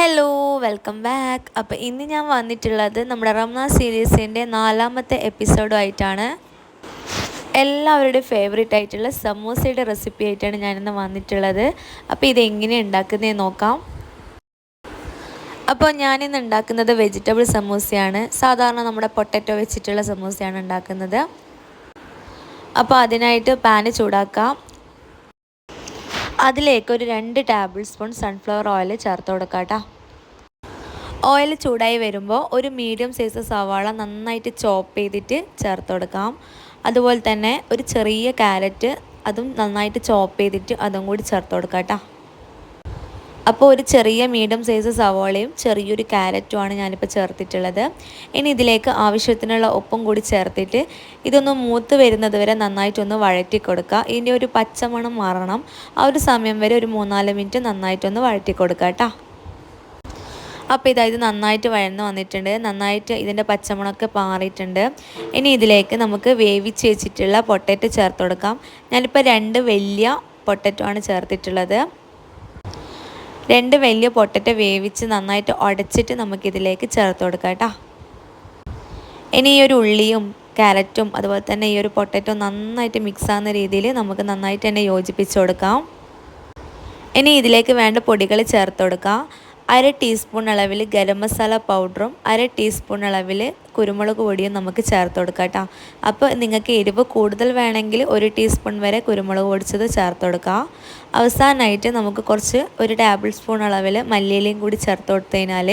Hello welcome back. അപ്പോൾ ഇന്ന് ഞാൻ വന്നിട്ടുള്ളത് നമ്മുടെ റംസാൻ സീരീസിൻ്റെ 4ാമത്തെ എപ്പിസോഡുമായിട്ടാണ്. എല്ലാവരുടെയും ഫേവറേറ്റ് ആയിട്ടുള്ള സമൂസയുടെ റെസിപ്പി ആയിട്ടാണ് ഞാനിന്ന് വന്നിട്ടുള്ളത്. അപ്പോൾ ഇതെങ്ങനെയാണ് ഉണ്ടാക്കുന്നതെന്ന് നോക്കാം. അപ്പോൾ ഞാനിന്ന് ഉണ്ടാക്കുന്നത് വെജിറ്റബിൾ സമൂസയാണ്. സാധാരണ നമ്മുടെ പൊട്ടറ്റോ വെച്ചിട്ടുള്ള സമൂസയാണ് ഉണ്ടാക്കുന്നത്. അപ്പോൾ അതിനായിട്ട് പാന് ചൂടാക്കാം. അതിലേക്ക് ഒരു 2 ടേബിൾ സ്പൂൺ സൺഫ്ലവർ ഓയിൽ ചേർത്ത് കൊടുക്കാം കേട്ടോ. ഓയിൽ ചൂടായി വരുമ്പോൾ ഒരു മീഡിയം സൈസ് സവാള നന്നായിട്ട് ചോപ്പ് ചെയ്തിട്ട് ചേർത്ത് കൊടുക്കാം. അതുപോലെ തന്നെ ഒരു ചെറിയ ക്യാരറ്റ് അതും നന്നായിട്ട് ചോപ്പ് ചെയ്തിട്ട് അതും കൂടി ചേർത്ത് കൊടുക്കാം കേട്ടോ. അപ്പോൾ ഒരു ചെറിയ മീഡിയം സൈസ് സവാളയും ചെറിയൊരു ക്യാരറ്റുമാണ് ഞാനിപ്പോൾ ചേർത്തിട്ടുള്ളത്. ഇനി ഇതിലേക്ക് ആവശ്യത്തിനുള്ള ഉപ്പും കൂടി ചേർത്തിട്ട് ഇതൊന്ന് മൂത്ത് വരുന്നത് വരെ നന്നായിട്ടൊന്ന് വഴറ്റി കൊടുക്കുക. ഇതിൻ്റെ ഒരു പച്ചമണം മാറണം. ആ ഒരു സമയം വരെ ഒരു 3-4 മിനിറ്റ് നന്നായിട്ടൊന്ന് വഴറ്റി കൊടുക്കുക കേട്ടോ. അപ്പോൾ ഇത് നന്നായിട്ട് വഴന്ന് വന്നിട്ടുണ്ട്. നന്നായിട്ട് ഇതിൻ്റെ പച്ചമുളകൊക്കെ പാറിയിട്ടുണ്ട്. ഇനി ഇതിലേക്ക് നമുക്ക് വേവിച്ച് വെച്ചിട്ടുള്ള പൊട്ടറ്റോ ചേർത്ത് കൊടുക്കാം. ഞാനിപ്പോൾ 2 വലിയ പൊട്ടറ്റോ ആണ് ചേർത്തിട്ടുള്ളത്. 2 വലിയ പൊട്ടറ്റോ വേവിച്ച് നന്നായിട്ട് ഉടച്ചിട്ട് നമുക്കിതിലേക്ക് ചേർത്ത് കൊടുക്കാം കേട്ടോ. ഇനി ഈ ഒരു ഉള്ളിയും ക്യാരറ്റും അതുപോലെ തന്നെ ഈ ഒരു പൊട്ടറ്റോ നന്നായിട്ട് മിക്സ് ആകുന്ന രീതിയിൽ നമുക്ക് നന്നായിട്ട് തന്നെ യോജിപ്പിച്ച് കൊടുക്കാം. ഇനി ഇതിലേക്ക് വേണ്ട പൊടികൾ ചേർത്ത് കൊടുക്കാം. 1/2 ടീസ്പൂൺ അളവിൽ ഗരം മസാല പൗഡറും 1/2 ടീസ്പൂൺ അളവിൽ കുരുമുളക് പൊടിയും നമുക്ക് ചേർത്ത് കൊടുക്കാം കേട്ടോ. അപ്പോൾ നിങ്ങൾക്ക് എരിവ് കൂടുതൽ വേണമെങ്കിൽ 1 ടീസ്പൂൺ വരെ കുരുമുളക് പൊടിച്ചത് ചേർത്ത് കൊടുക്കുക. അവസാനമായിട്ട് നമുക്ക് ഒരു ടേബിൾ സ്പൂൺ അളവിൽ മല്ലിയിലയും കൂടി ചേർത്ത് കൊടുത്തു കഴിഞ്ഞാൽ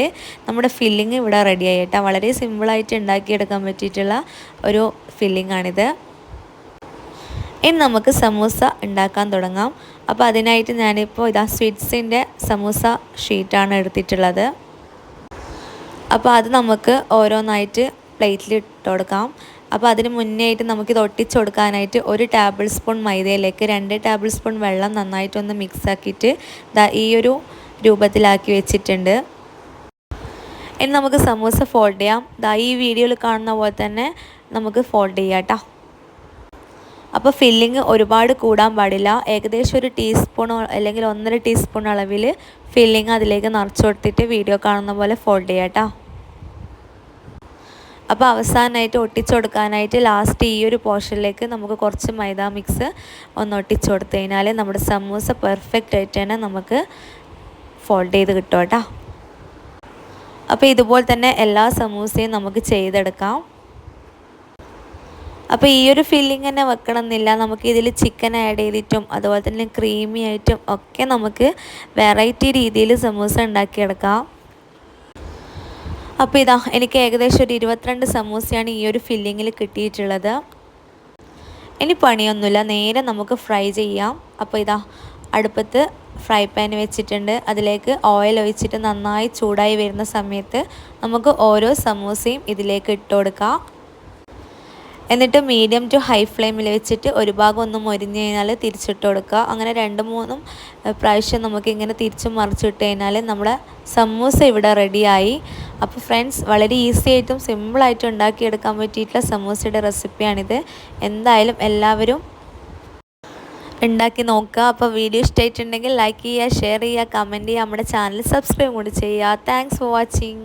നമ്മുടെ ഫില്ലിങ് ഇവിടെ റെഡിയായി കേട്ടോ. വളരെ സിമ്പിളായിട്ട് ഉണ്ടാക്കിയെടുക്കാൻ പറ്റിയിട്ടുള്ള ഒരു ഫില്ലിംഗ് ആണിത്. ഇനി നമുക്ക് സമൂസ ഉണ്ടാക്കാൻ തുടങ്ങാം. അപ്പോൾ അതിനായിട്ട് ഞാനിപ്പോൾ സ്വീറ്റ്സിൻ്റെ സമൂസ ഷീറ്റാണ് എടുത്തിട്ടുള്ളത്. അപ്പോൾ അത് നമുക്ക് ഓരോന്നായിട്ട് പ്ലേറ്റിൽ ഇട്ട് കൊടുക്കാം. അപ്പോൾ അതിന് മുന്നേ ആയിട്ട് നമുക്കിത് ഒട്ടിച്ച് കൊടുക്കാനായിട്ട് 1 ടേബിൾ സ്പൂൺ മൈദയിലേക്ക് 2 ടേബിൾ സ്പൂൺ വെള്ളം നന്നായിട്ടൊന്ന് മിക്സ് ആക്കിയിട്ട് ഈ ഒരു രൂപത്തിലാക്കി വെച്ചിട്ടുണ്ട്. ഇനി നമുക്ക് സമൂസ ഫോൾഡ് ചെയ്യാം. ഈ വീഡിയോയിൽ കാണുന്ന പോലെ തന്നെ നമുക്ക് ഫോൾഡ് ചെയ്യാം കേട്ടോ. അപ്പോൾ ഫില്ലിങ് ഒരുപാട് കൂടാൻ പാടില്ല. ഏകദേശം 1 ടീസ്പൂൺ അല്ലെങ്കിൽ 1.5 ടീസ്പൂൺ അളവിൽ ഫില്ലിങ് അതിലേക്ക് നിറച്ച് കൊടുത്തിട്ട് വീഡിയോ കാണുന്ന പോലെ ഫോൾഡ് ചെയ്യാം കേട്ടോ. അപ്പോൾ അവസാനമായിട്ട് ഒട്ടിച്ചു കൊടുക്കാനായിട്ട് ലാസ്റ്റ് ഈ ഒരു പോർഷനിലേക്ക് നമുക്ക് കുറച്ച് മൈദ മിക്സ് ഒന്ന് ഒട്ടിച്ചു കൊടുത്തു കഴിഞ്ഞാൽ നമ്മുടെ സമൂസ പെർഫെക്റ്റ് ആയിട്ട് തന്നെ നമുക്ക് ഫോൾഡ് ചെയ്ത് കിട്ടും കേട്ടോ. അപ്പോൾ ഇതുപോലെ തന്നെ എല്ലാ സമൂസയും നമുക്ക് ചെയ്തെടുക്കാം. അപ്പോൾ ഈ ഒരു ഫില്ലിങ് തന്നെ വെക്കണമെന്നില്ല. നമുക്ക് ഇതിൽ ചിക്കൻ ആഡ് ചെയ്തിട്ടും അതുപോലെ തന്നെ ക്രീമി ആയിട്ടും ഒക്കെ നമുക്ക് വെറൈറ്റി രീതിയിൽ സമൂസ ഉണ്ടാക്കിയെടുക്കാം. അപ്പോൾ എനിക്ക് ഏകദേശം ഒരു 22 സമൂസയാണ് ഈ ഒരു ഫില്ലിങ്ങിൽ കിട്ടിയിട്ടുള്ളത്. ഇനി പണിയൊന്നുമില്ല, നേരെ നമുക്ക് ഫ്രൈ ചെയ്യാം. അപ്പോൾ അടുപ്പത്ത് ഫ്രൈ പാൻ വെച്ചിട്ടുണ്ട്. അതിലേക്ക് ഓയിൽ ഒഴിച്ചിട്ട് നന്നായി ചൂടായി വരുന്ന സമയത്ത് നമുക്ക് ഓരോ സമൂസയും ഇതിലേക്ക് ഇട്ട് കൊടുക്കാം. എന്നിട്ട് മീഡിയം ടു ഹൈ ഫ്ലെയിമിൽ വെച്ചിട്ട് ഒരു ഭാഗം ഒന്ന് മൊരിഞ്ഞ് കഴിഞ്ഞാൽ തിരിച്ചിട്ട് കൊടുക്കുക. അങ്ങനെ 2-3 പ്രാവശ്യം നമുക്കിങ്ങനെ തിരിച്ചും മറിച്ചിട്ട് കഴിഞ്ഞാൽ നമ്മുടെ സമൂസ ഇവിടെ റെഡിയായി. അപ്പോൾ ഫ്രണ്ട്സ്, വളരെ ഈസി ആയിട്ടും സിമ്പിളായിട്ടും ഉണ്ടാക്കിയെടുക്കാൻ പറ്റിയിട്ടുള്ള സമൂസയുടെ റെസിപ്പിയാണിത്. എന്തായാലും എല്ലാവരും ഉണ്ടാക്കി നോക്കുക. അപ്പോൾ വീഡിയോ ഇഷ്ടമായിട്ടുണ്ടെങ്കിൽ ലൈക്ക് ചെയ്യുക, ഷെയർ ചെയ്യുക, കമൻറ്റ് ചെയ്യുക, നമ്മുടെ ചാനൽ സബ്സ്ക്രൈബ് കൂടി ചെയ്യുക. Thanks for watching.